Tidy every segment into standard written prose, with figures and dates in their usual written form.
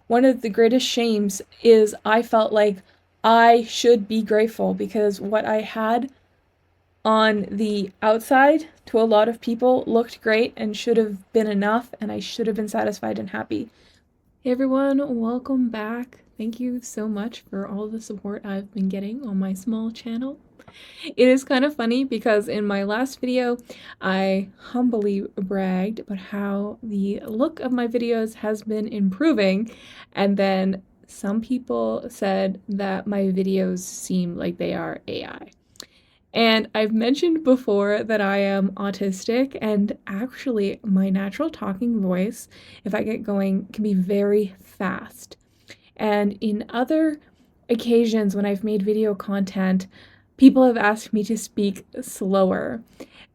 one of the greatest shames is I felt like I should be grateful because what I had on the outside to a lot of people looked great and should have been enough, and I should have been satisfied and happy. Hey everyone, welcome back. Thank you so much for all the support I've been getting on my small channel. It is kind of funny because in my last video, I humbly bragged about how the look of my videos has been improving, and then some people said that my videos seem like they are AI. And I've mentioned before that I am autistic, and actually, my natural talking voice, if I get going, can be very fast. And in other occasions when I've made video content, people have asked me to speak slower.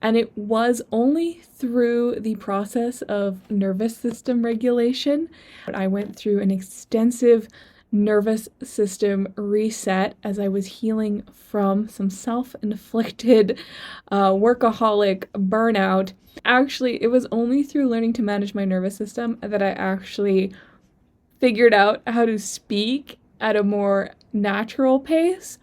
And it was only through the process of nervous system regulation. I went through an extensive nervous system reset as I was healing from some self-inflicted workaholic burnout. Actually, it was only through learning to manage my nervous system that I actually figured out how to speak at a more natural pace.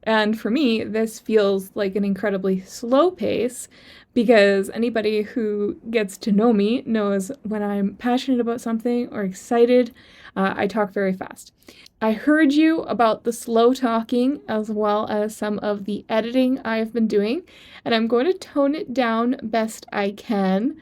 And for me, this feels like an incredibly slow pace because anybody who gets to know me knows when I'm passionate about something or excited, I talk very fast. I heard you about the slow talking as well as some of the editing I've been doing, and I'm going to tone it down best I can.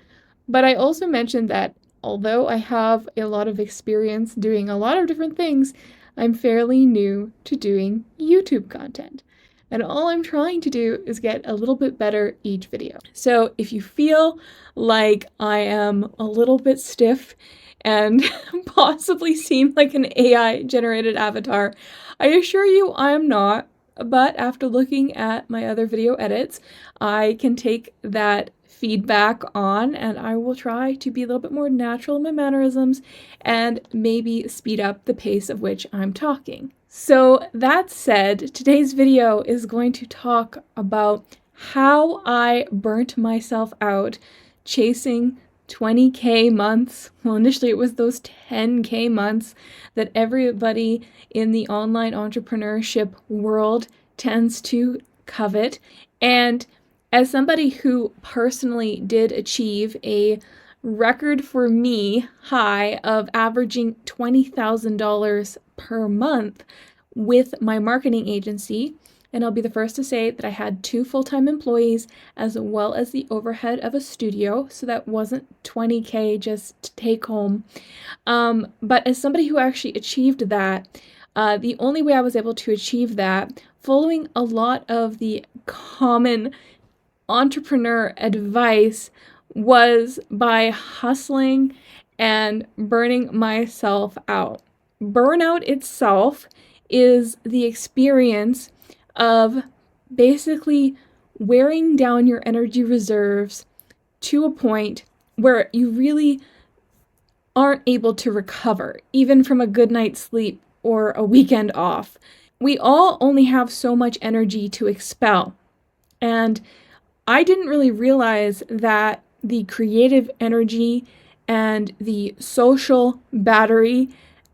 But I also mentioned that although I have a lot of experience doing a lot of different things, I'm fairly new to doing YouTube content. And all I'm trying to do is get a little bit better each video. So if you feel like I am a little bit stiff and possibly seem like an AI generated avatar, I assure you I am not. But after looking at my other video edits, I can take that feedback on and I will try to be a little bit more natural in my mannerisms and maybe speed up the pace of which I'm talking. So that said, today's video is going to talk about how I burnt myself out chasing 20K months. Well, initially it was those 10K months that everybody in the online entrepreneurship world tends to covet. And as somebody who personally did achieve a record for me high of averaging $20,000 per month with my marketing agency, and I'll be the first to say that I had 2 full-time employees as well as the overhead of a studio, so that wasn't 20K just to take home. But as somebody who actually achieved that, the only way I was able to achieve that, following a lot of the common entrepreneur advice, was by hustling and burning myself out. Burnout itself is the experience of basically wearing down your energy reserves to a point where you really aren't able to recover, even from a good night's sleep or a weekend off. We all only have so much energy to expel. And I didn't really realize that the creative energy and the social battery,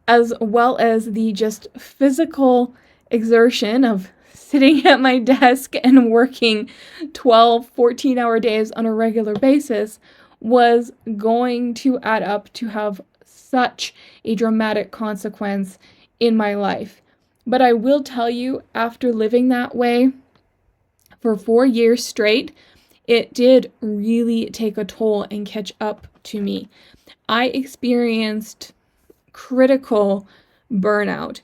as well as the just physical exertion of sitting at my desk and working 12, 14-hour days on a regular basis, was going to add up to have such a dramatic consequence in my life. But I will tell you, after living that way for 4 years straight, it did really take a toll and catch up to me. I experienced critical burnout,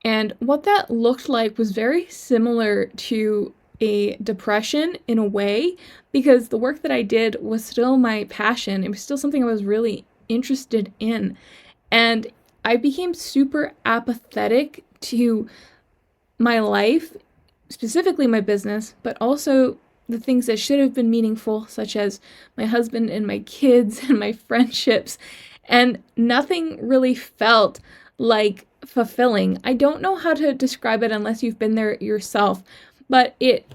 and what that looked like was very similar to a depression in a way, because the work that I did was still my passion. It was still something I was really interested in, and I became super apathetic to my life, specifically my business, but also the things that should have been meaningful, such as my husband and my kids and my friendships, and nothing really felt like fulfilling. I don't know how to describe it unless you've been there yourself, but it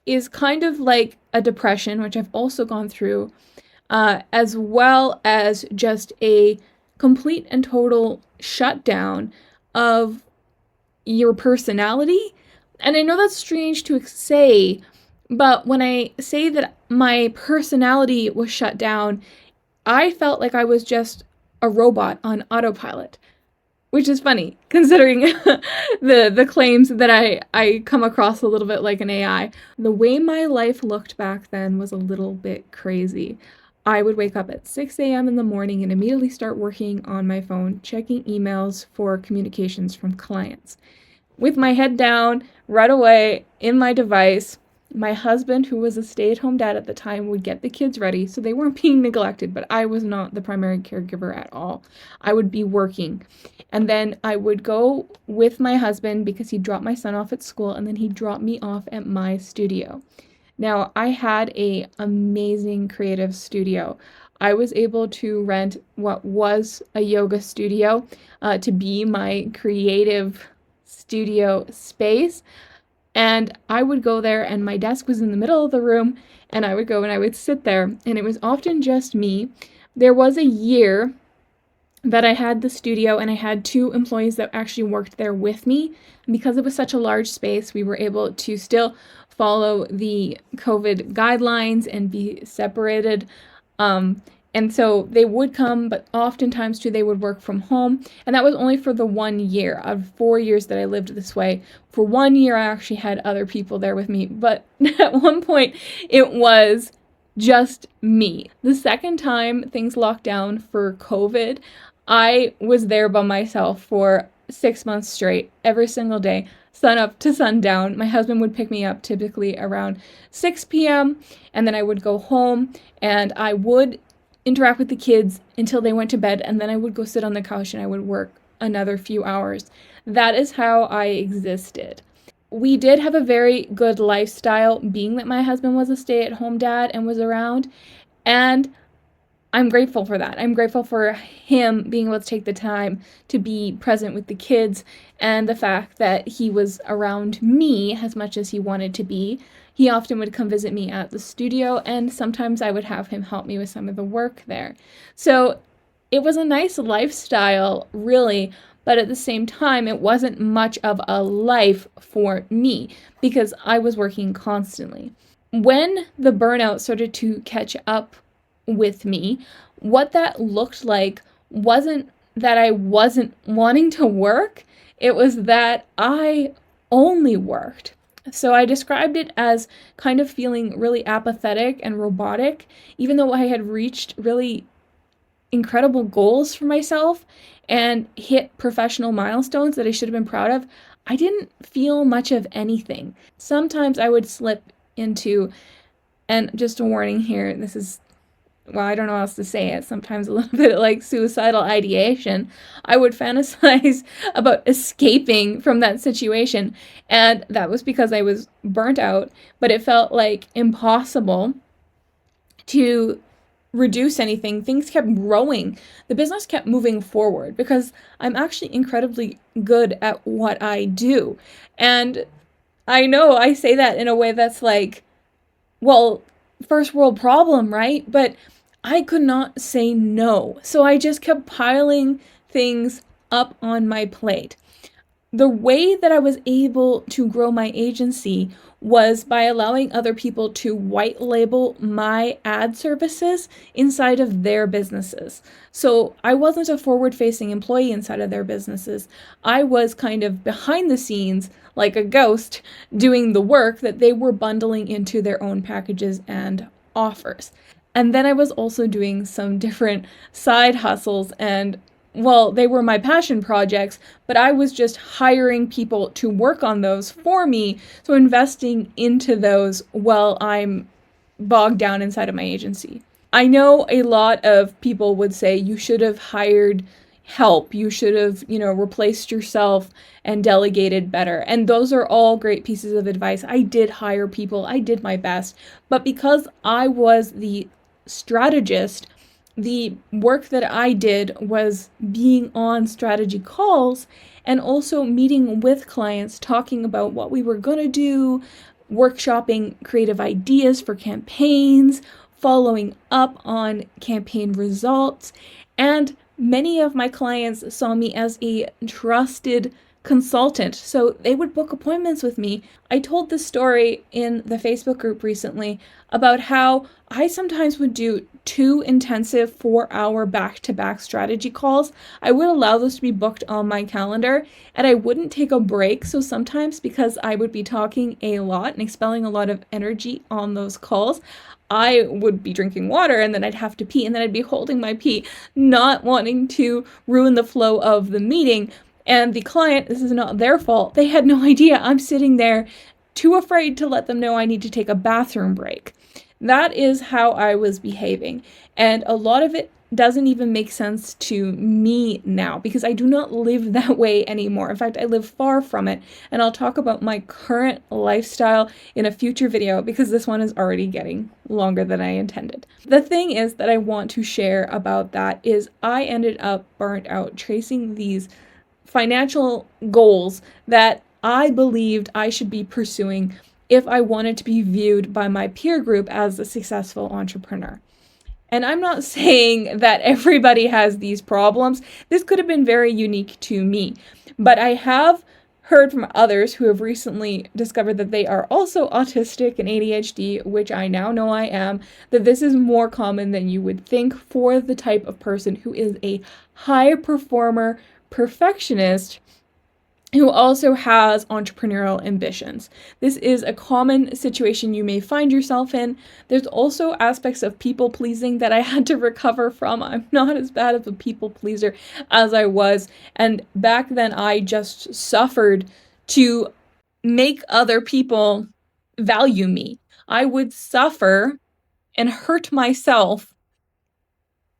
is kind of like a depression, which I've also gone through, as well as just a complete and total shutdown of your personality. And I know that's strange to say, but when I say that my personality was shut down, I felt like I was just a robot on autopilot, which is funny considering the claims that I come across a little bit like an AI. The way my life looked back then was a little bit crazy. I would wake up at 6 a.m. in the morning and immediately start working on my phone, checking emails for communications from clients. With my head down, right away in my device, my husband, who was a stay-at-home dad at the time, would get the kids ready so they weren't being neglected, but I was not the primary caregiver at all. I would be working. And then I would go with my husband because he'd drop my son off at school, and then he'd drop me off at my studio. Now, I had a amazing creative studio. I was able to rent what was a yoga studio to be my creative studio space. And I would go there, and my desk was in the middle of the room, and I would go and I would sit there, and it was often just me. There was a year that I had the studio, and I had 2 employees that actually worked there with me. And because it was such a large space, we were able to still follow the COVID guidelines and be separated. And so they would come, but oftentimes too, they would work from home. And that was only for the 1 year. Out of 4 years that I lived this way, for 1 year, I actually had other people there with me. But at one point, it was just me. The second time things locked down for COVID, I was there by myself for 6 months straight, every single day, sun up to sundown. My husband would pick me up typically around 6 p.m. and then I would go home and I would interact with the kids until they went to bed, and then I would go sit on the couch and I would work another few hours. That is how I existed. We did have a very good lifestyle, being that my husband was a stay-at-home dad and was around, and I'm grateful for that. I'm grateful for him being able to take the time to be present with the kids, and the fact that he was around me as much as he wanted to be. He often would come visit me at the studio, and sometimes I would have him help me with some of the work there. So it was a nice lifestyle, really, but at the same time, it wasn't much of a life for me because I was working constantly. When the burnout started to catch up with me, what that looked like wasn't that I wasn't wanting to work, it was that I only worked. So I described it as kind of feeling really apathetic and robotic, even though I had reached really incredible goals for myself and hit professional milestones that I should have been proud of. I didn't feel much of anything. Sometimes I would slip into, and just a warning here, this is, well, I don't know how else to say it, sometimes a little bit like suicidal ideation. I would fantasize about escaping from that situation, and that was because I was burnt out, but it felt like impossible to reduce anything. Things kept growing. The business kept moving forward because I'm actually incredibly good at what I do. And I know I say that in a way that's like, well, first world problem, right? But I could not say no. So I just kept piling things up on my plate. The way that I was able to grow my agency was by allowing other people to white label my ad services inside of their businesses. So I wasn't a forward-facing employee inside of their businesses. I was kind of behind the scenes, like a ghost, doing the work that they were bundling into their own packages and offers. And then I was also doing some different side hustles, and well, they were my passion projects, but I was just hiring people to work on those for me, so investing into those while I'm bogged down inside of my agency. I know a lot of people would say you should have hired help, you should have, replaced yourself and delegated better. And those are all great pieces of advice. I did hire people, I did my best, but because I was the strategist, the work that I did was being on strategy calls and also meeting with clients, talking about what we were going to do, workshopping creative ideas for campaigns, following up on campaign results, and Many of my clients saw me as a trusted consultant, so they would book appointments with me. I told this story in the Facebook group recently about how I sometimes would do 2 intensive 4-hour back-to-back strategy calls. I would allow those to be booked on my calendar, and I wouldn't take a break. So sometimes, because I would be talking a lot and expelling a lot of energy on those calls, I would be drinking water and then I'd have to pee and then I'd be holding my pee, not wanting to ruin the flow of the meeting. And the client, this is not their fault, they had no idea. I'm sitting there too afraid to let them know I need to take a bathroom break. That is how I was behaving. And a lot of it doesn't even make sense to me now because I do not live that way anymore. In fact, I live far from it. And I'll talk about my current lifestyle in a future video because this one is already getting longer than I intended. The thing is that I want to share about that is I ended up burnt out chasing these financial goals that I believed I should be pursuing if I wanted to be viewed by my peer group as a successful entrepreneur. And I'm not saying that everybody has these problems. This could have been very unique to me. But I have heard from others who have recently discovered that they are also autistic and ADHD, which I now know I am, that this is more common than you would think for the type of person who is a high performer, perfectionist, who also has entrepreneurial ambitions. This is a common situation you may find yourself in. There's also aspects of people pleasing that I had to recover from. I'm not as bad of a people pleaser as I was. And back then, I just suffered to make other people value me. I would suffer and hurt myself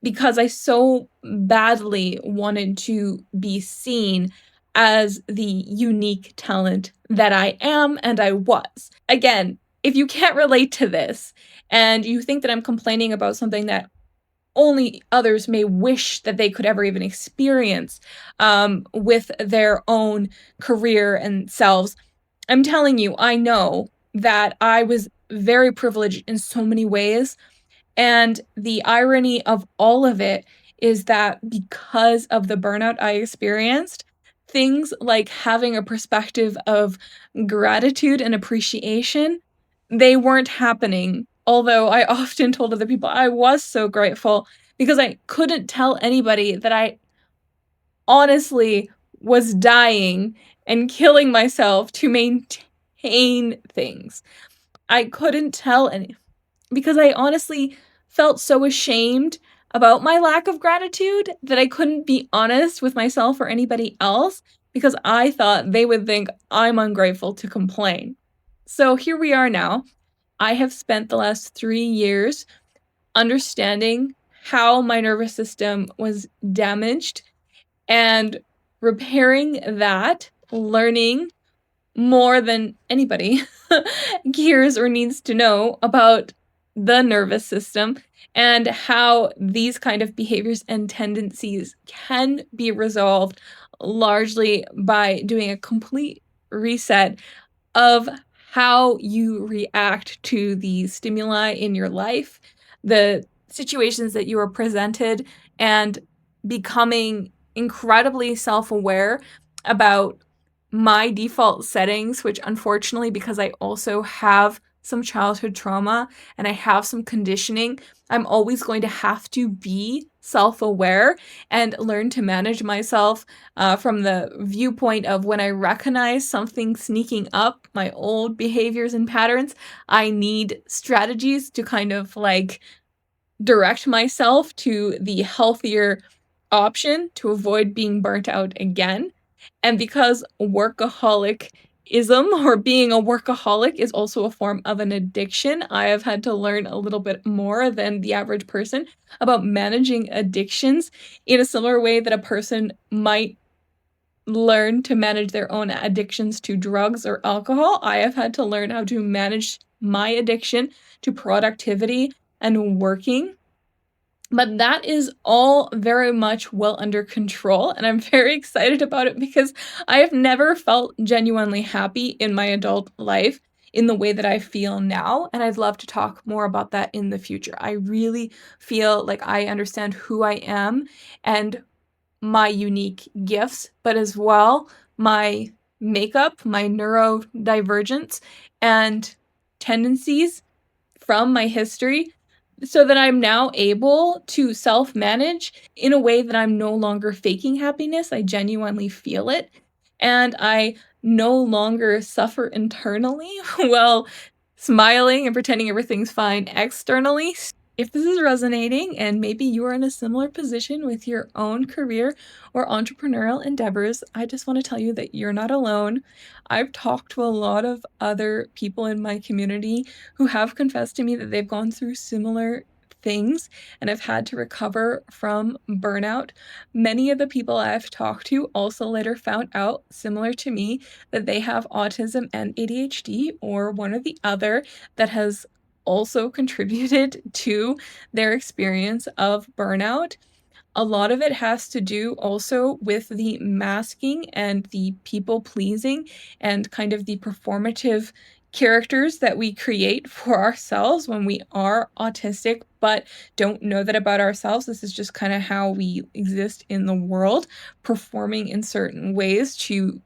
because I so badly wanted to be seen as the unique talent that I am and I was. Again, if you can't relate to this and you think that I'm complaining about something that only others may wish that they could ever even experience with their own career and selves, I'm telling you, I know that I was very privileged in so many ways. And the irony of all of it is that because of the burnout I experienced, things like having a perspective of gratitude and appreciation, they weren't happening. Although I often told other people I was so grateful because I couldn't tell anybody that I honestly was dying and killing myself to maintain things. I couldn't tell any because I honestly felt so ashamed about my lack of gratitude that I couldn't be honest with myself or anybody else because I thought they would think I'm ungrateful to complain. So here we are now. I have spent the last 3 years understanding how my nervous system was damaged and repairing that, learning more than anybody cares or needs to know about the nervous system and how these kind of behaviors and tendencies can be resolved largely by doing a complete reset of how you react to the stimuli in your life, the situations that you are presented, and becoming incredibly self-aware about my default settings, which unfortunately, because I also have some childhood trauma and I have some conditioning, I'm always going to have to be self-aware and learn to manage myself from the viewpoint of when I recognize something sneaking up, my old behaviors and patterns, I need strategies to kind of like direct myself to the healthier option to avoid being burnt out again. And because workaholism or being a workaholic is also a form of an addiction, I have had to learn a little bit more than the average person about managing addictions in a similar way that a person might learn to manage their own addictions to drugs or alcohol. I have had to learn how to manage my addiction to productivity and working. But that is all very much well under control, and I'm very excited about it because I have never felt genuinely happy in my adult life in the way that I feel now, and I'd love to talk more about that in the future. I really feel like I understand who I am and my unique gifts, but as well my makeup, my neurodivergence, and tendencies from my history so that I'm now able to self-manage in a way that I'm no longer faking happiness. I genuinely feel it, and I no longer suffer internally while smiling and pretending everything's fine externally. If this is resonating and maybe you are in a similar position with your own career or entrepreneurial endeavors, I just want to tell you that you're not alone. I've talked to a lot of other people in my community who have confessed to me that they've gone through similar things and have had to recover from burnout. Many of the people I've talked to also later found out, similar to me, that they have autism and ADHD or one or the other that has also contributed to their experience of burnout. A lot of it has to do also with the masking and the people pleasing and kind of the performative characters that we create for ourselves when we are autistic but don't know that about ourselves. This is just kind of how we exist in the world, performing in certain ways to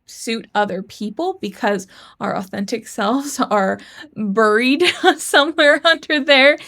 suit other people because our authentic selves are buried somewhere under there.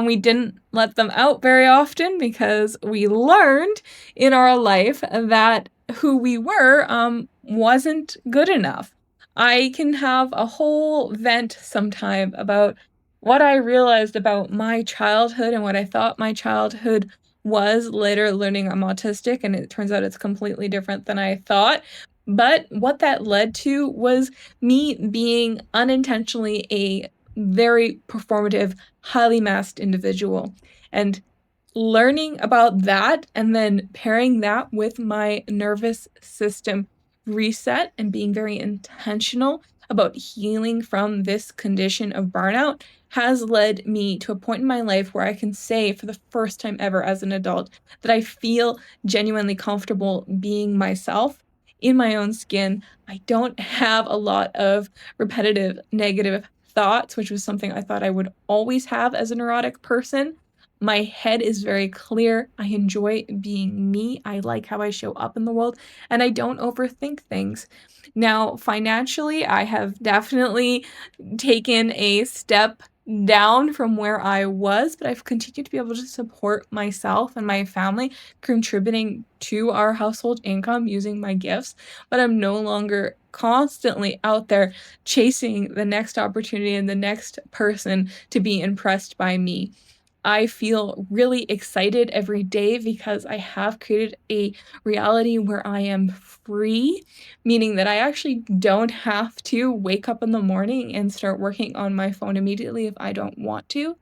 We didn't let them out very often because we learned in our life that who we were wasn't good enough. I can have a whole vent sometime about what I realized about my childhood and what I thought my childhood was, later learning I'm autistic, and it turns out it's completely different than I thought. But what that led to was me being unintentionally a very performative, highly masked individual. And learning about that and then pairing that with my nervous system reset and being very intentional about healing from this condition of burnout has led me to a point in my life where I can say for the first time ever as an adult that I feel genuinely comfortable being myself in my own skin. I don't have a lot of repetitive negative thoughts, which was something I thought I would always have as a neurotic person. My head is very clear. I enjoy being me. I like how I show up in the world, and I don't overthink things. Now, financially, I have definitely taken a step down from where I was, but I've continued to be able to support myself and my family, contributing to our household income using my gifts. But I'm no longer constantly out there chasing the next opportunity and the next person to be impressed by me. I feel really excited every day because I have created a reality where I am free, meaning that I actually don't have to wake up in the morning and start working on my phone immediately if I don't want to.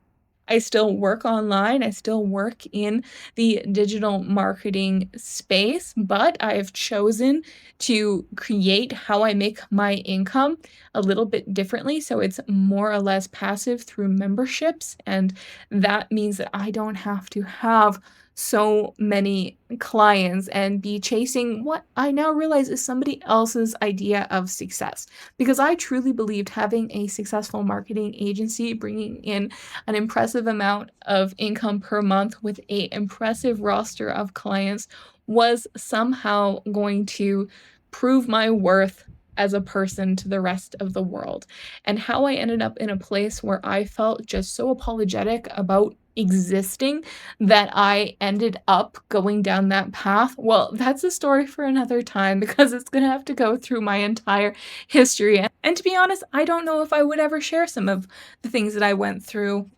I still work online, I still work in the digital marketing space, but I've chosen to create how I make my income a little bit differently, so it's more or less passive through memberships, and that means that I don't have to have so many clients and be chasing what I now realize is somebody else's idea of success. Because I truly believed having a successful marketing agency, bringing in an impressive amount of income per month with a impressive roster of clients was somehow going to prove my worth as a person to the rest of the world. And how I ended up in a place where I felt just so apologetic about existing that I ended up going down that path. Well, that's a story for another time because it's going to have to go through my entire history. And to be honest, I don't know if I would ever share some of the things that I went through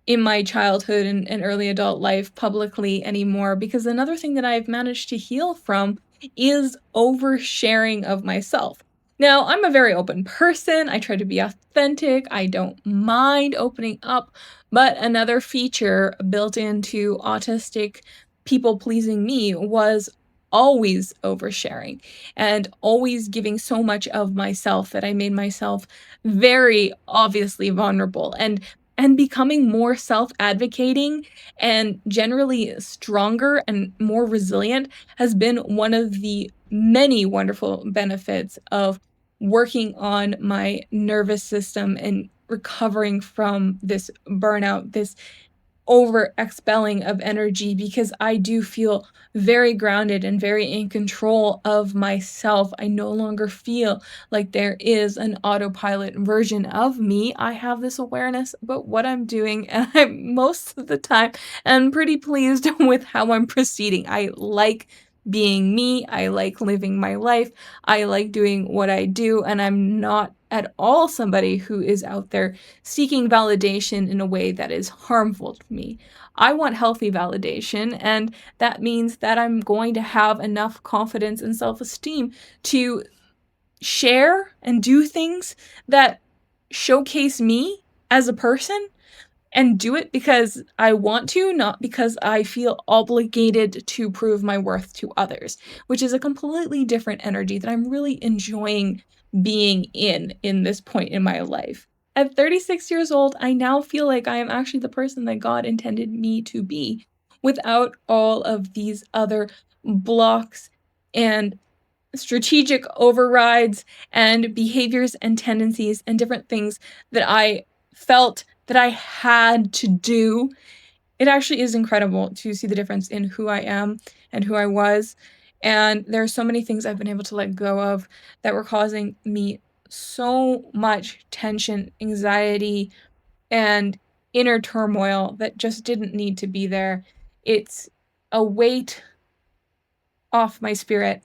in my childhood and early adult life publicly anymore, because another thing that I've managed to heal from is oversharing of myself. Now, I'm a very open person. I try to be authentic. I don't mind opening up, but another feature built into autistic people pleasing me was always oversharing and always giving so much of myself that I made myself very obviously vulnerable. And becoming more self-advocating and generally stronger and more resilient has been one of the many wonderful benefits of working on my nervous system and recovering from this burnout, this over expelling of energy because I do feel very grounded and very in control of myself. I no longer feel like there is an autopilot version of me. I have this awareness about what I'm doing, and I most of the time am pretty pleased with how I'm proceeding. I like being me. I like living my life. I like doing what I do, and I'm not at all somebody who is out there seeking validation in a way that is harmful to me. I want healthy validation, and that means that I'm going to have enough confidence and self-esteem to share and do things that showcase me as a person and do it because I want to, not because I feel obligated to prove my worth to others, which is a completely different energy that I'm really enjoying being in this point in my life. At 36 years old, I now feel like I am actually the person that God intended me to be without all of these other blocks and strategic overrides and behaviors and tendencies and different things that I felt that I had to do. It actually is incredible to see the difference in who I am and who I was. And there are so many things I've been able to let go of that were causing me so much tension, anxiety, and inner turmoil that just didn't need to be there. It's a weight off my spirit,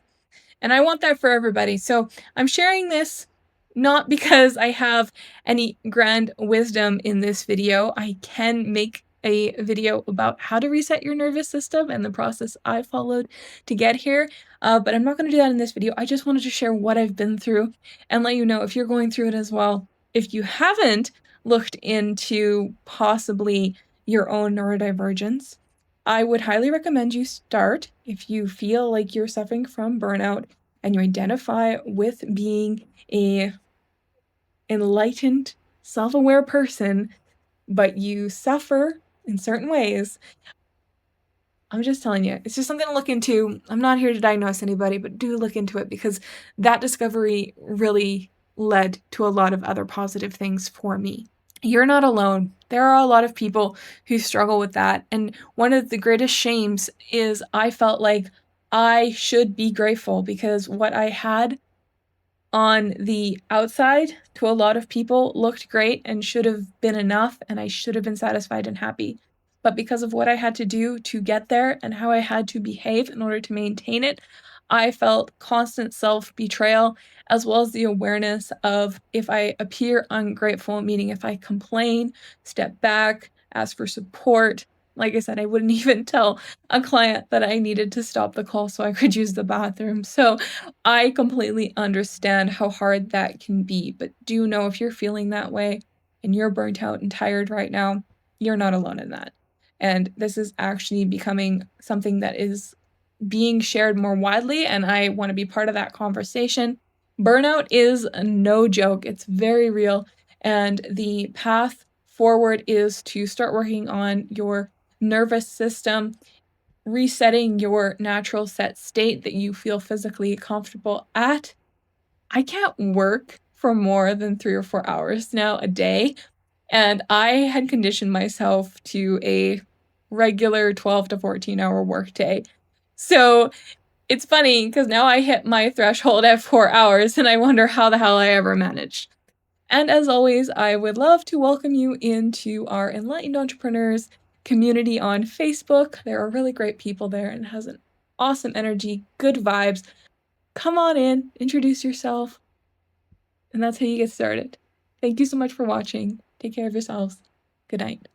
and I want that for everybody. So I'm sharing this not because I have any grand wisdom in this video. I can make a video about how to reset your nervous system and the process I followed to get here, but I'm not going to do that in this video. I just wanted to share what I've been through and let you know if you're going through it as well. If you haven't looked into possibly your own neurodivergence, I would highly recommend you start if you feel like you're suffering from burnout and you identify with being a enlightened, self-aware person, but you suffer in certain ways. I'm just telling you, it's just something to look into. I'm not here to diagnose anybody, but do look into it because that discovery really led to a lot of other positive things for me. You're not alone. There are a lot of people who struggle with that. And one of the greatest shames is I felt like I should be grateful because what I had on the outside to a lot of people looked great and should have been enough, and I should have been satisfied and happy. But because of what I had to do to get there and how I had to behave in order to maintain it, I felt constant self-betrayal, as well as the awareness of if I appear ungrateful, meaning if I complain, step back, ask for support. Like I said, I wouldn't even tell a client that I needed to stop the call so I could use the bathroom. So I completely understand how hard that can be, but do know if you're feeling that way and you're burnt out and tired right now, you're not alone in that. And this is actually becoming something that is being shared more widely, and I want to be part of that conversation. Burnout is no joke. It's very real, and the path forward is to start working on your nervous system, resetting your natural set state that you feel physically comfortable at. I can't work for more than 3 or 4 hours now a day, and I had conditioned myself to a regular 12 to 14-hour workday. So it's funny because now I hit my threshold at 4 hours, and I wonder how the hell I ever managed. And as always, I would love to welcome you into our Enlightened Entrepreneurs community on Facebook. There are really great people there and it has an awesome energy, good vibes. Come on in, introduce yourself, and that's how you get started. Thank you so much for watching. Take care of yourselves. Good night.